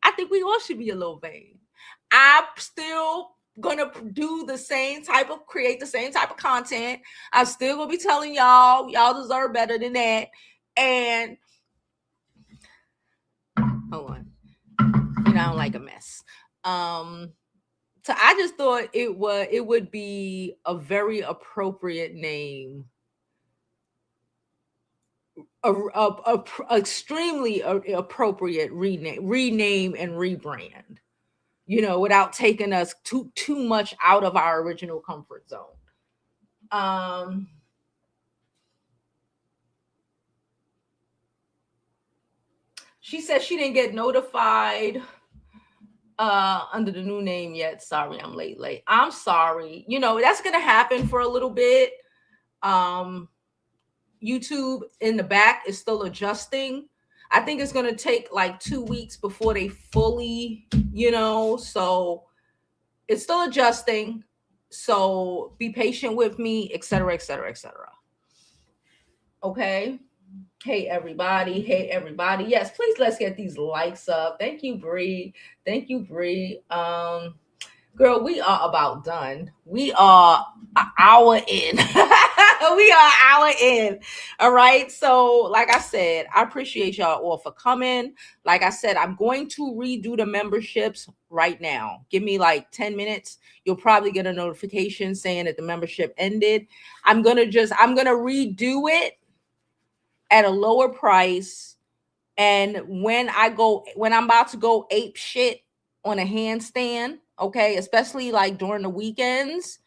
I think we all should be a little vain. I'm still gonna create the same type of content. I'm still gonna be telling y'all deserve better than that. And hold on. I don't like a mess. So I just thought it would be a very appropriate name, extremely appropriate rename and rebrand. You know, without taking us too much out of our original comfort zone. She said she didn't get notified under the new name yet. Sorry, I'm late. I'm sorry. You know, that's gonna happen for a little bit. YouTube in the back is still adjusting. I think it's gonna take like 2 weeks before they fully, you know, so it's still adjusting. So be patient with me, etc., etc., etc. Okay. Hey everybody. Yes, please let's get these likes up. Thank you, Bree. Girl, we are about done. We are an hour in. We are an hour in. All right. So, like I said, I appreciate y'all all for coming. Like I said, I'm going to redo the memberships right now. Give me like 10 minutes. You'll probably get a notification saying that the membership ended. I'm gonna redo it at a lower price. And when I'm about to go ape shit on a handstand, okay, especially like during the weekends,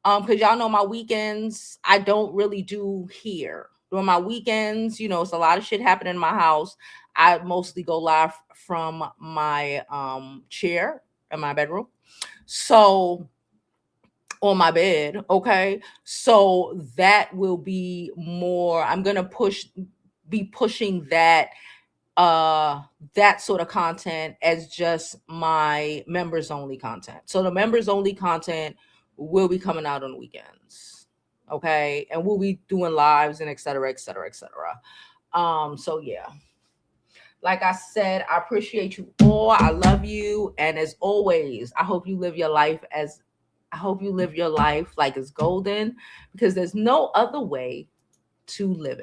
because y'all know my weekends I don't really do here. During my weekends, you know, it's a lot of shit happening in my house. I mostly go live from my chair in my bedroom. So on my bed, okay? So that will be more, I'm gonna be pushing that sort of content as just my members only content. So the members only content will be coming out on the weekends, okay? And we'll be doing lives and etc., etc., etc. So yeah, like I said, I appreciate you all. I love you, and as always, I hope you live your life like it's golden, because there's no other way to live it.